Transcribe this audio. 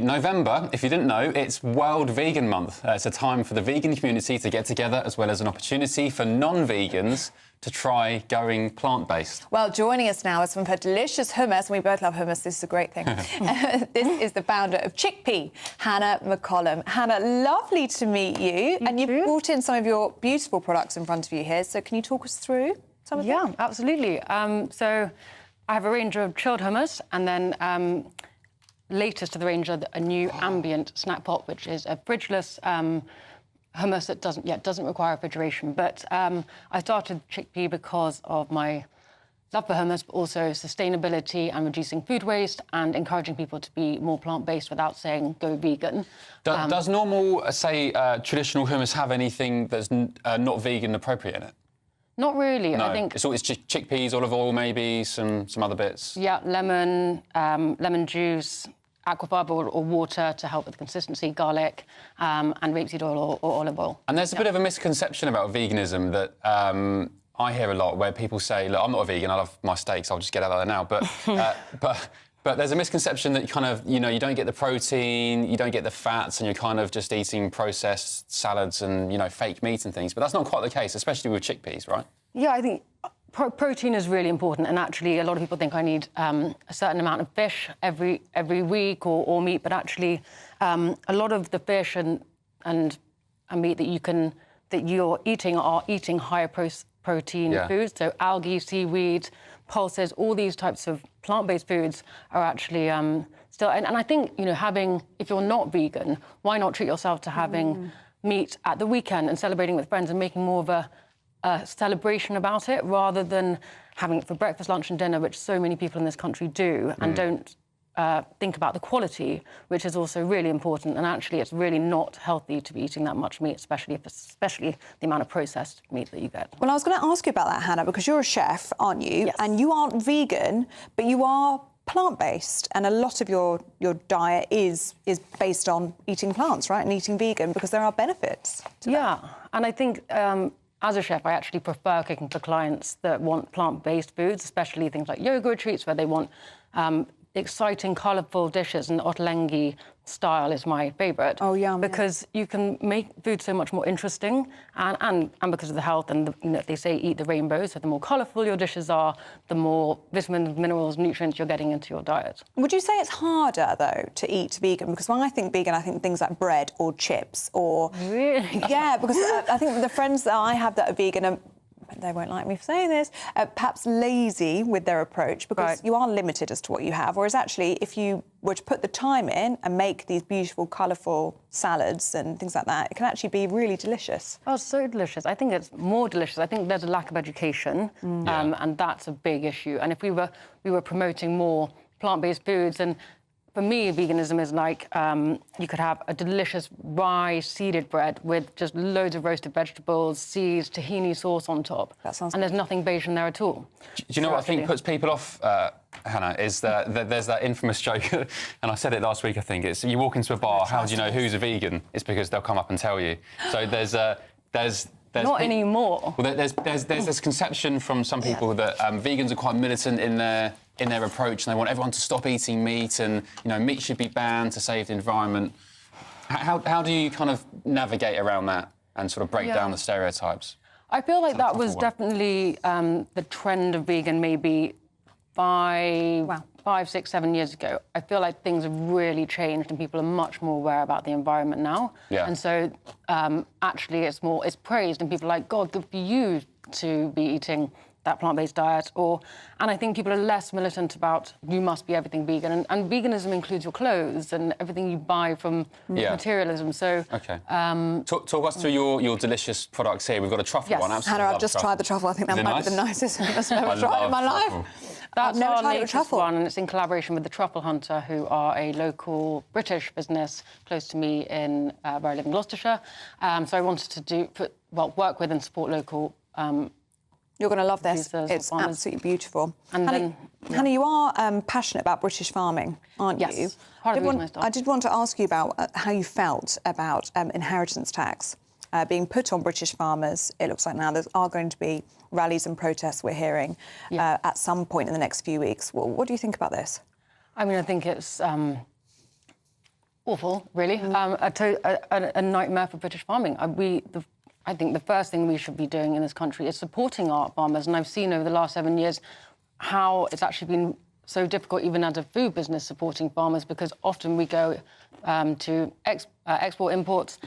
November, if you didn't know, it's World Vegan Month. It's a time for the vegan community to get together, as well as an opportunity for non-vegans to try going plant-based. Well, joining us now is some of her delicious hummus, and we both love hummus, this is a great thing. This is the founder of ChicP, Hannah McCollum. Hannah, lovely to meet you. And you've brought in some of your beautiful products in front of you here, so can you talk us through some of them? Yeah, absolutely. So I have a range of chilled hummus, and then latest to the range are a new ambient snack pot, which is a fridgeless hummus that doesn't require refrigeration. But I started ChicP because of my love for hummus, but also sustainability and reducing food waste and encouraging people to be more plant-based without saying go vegan. Does normal, say, traditional hummus have anything that's not vegan appropriate in it? Not really. No. I think it's chickpeas, olive oil, maybe some other bits. Yeah, lemon juice, aquafaba or water to help with the consistency, garlic, and rapeseed oil or olive oil. And there's a bit of a misconception about veganism that I hear a lot, where people say, look, I'm not a vegan, I love my steaks, I'll just get out of there now. But there's a misconception that you don't get the protein, you don't get the fats, and you're kind of just eating processed salads and, fake meat and things. But that's not quite the case, especially with chickpeas, right? Yeah, I think protein is really important, and actually a lot of people think I need a certain amount of fish every week or meat, but actually a lot of the fish and meat that you're eating are eating higher protein foods. So algae, seaweed, pulses, all these types of plant-based foods are actually still... And I think, if you're not vegan, why not treat yourself to having meat at the weekend and celebrating with friends and making more of a celebration about it, rather than having it for breakfast, lunch and dinner, which so many people in this country do, and don't think about the quality, which is also really important. And actually, it's really not healthy to be eating that much meat, especially the amount of processed meat that you get. Well, I was going to ask you about that, Hannah, because you're a chef, aren't you? Yes. And you aren't vegan, but you are plant-based, and a lot of your diet is based on eating plants, right, and eating vegan, because there are benefits to that. And I think as a chef, I actually prefer cooking for clients that want plant-based foods, especially things like yoga retreats, where they want exciting, colourful dishes, and ottolenghi style is my favourite. Oh, yum. Because you can make food so much more interesting, and because of the health, and they say eat the rainbow, so the more colourful your dishes are, the more vitamins, minerals, nutrients you're getting into your diet. Would you say it's harder, though, to eat vegan? Because when I think vegan, I think things like bread or chips or... Really? Yeah, because I think the friends that I have that are vegan are... They won't like me for saying this, perhaps lazy with their approach, because you are limited as to what you have. Whereas actually, if you were to put the time in and make these beautiful, colourful salads and things like that, it can actually be really delicious. Oh, so delicious. I think it's more delicious. I think there's a lack of education, and that's a big issue. And if we were promoting more plant-based foods, and for me, veganism is like you could have a delicious rye seeded bread with just loads of roasted vegetables, seeds, tahini sauce on top. That sounds and there's nothing beige in there at all. Do you know what I think puts people off, Hannah, is that there's that infamous joke, and I said it last week, I think, it's you walk into a bar, how do you know who's a vegan? It's because they'll come up and tell you. So there's not anymore. Well, there's this conception from some people that vegans are quite militant in their approach, and they want everyone to stop eating meat, and meat should be banned to save the environment. How do you kind of navigate around that and sort of break down the stereotypes? I feel like that was definitely the trend of vegan maybe 5, 6, 7 years ago. I feel like things have really changed and people are much more aware about the environment now. Yeah. And so actually it's praised, and people are like, God, good for you to be eating that plant-based diet. And I think people are less militant about you must be everything vegan. And veganism includes your clothes and everything you buy from materialism. So talk us through your delicious products here. We've got a truffle one. Absolutely. Hannah, I've just tried the truffle. I think that might be the nicest I've ever tried in my life. That's I've never our tried latest one, and it's in collaboration with the Truffle Hunter, who are a local British business close to me in where I live in Gloucestershire. So I wanted to work with and support local. You're going to love this. It's absolutely beautiful. And Hannah, you are passionate about British farming, aren't you? Yes. I did want to ask you about how you felt about inheritance tax being put on British farmers. It looks like now there are going to be rallies and protests, we're hearing, at some point in the next few weeks. Well, what do you think about this? I mean, I think it's Awful, really. A nightmare for British farming. I think the first thing we should be doing in this country is supporting our farmers. And I've seen over the last 7 years how it's actually been so difficult, even as a food business, supporting farmers, because often we go to export imports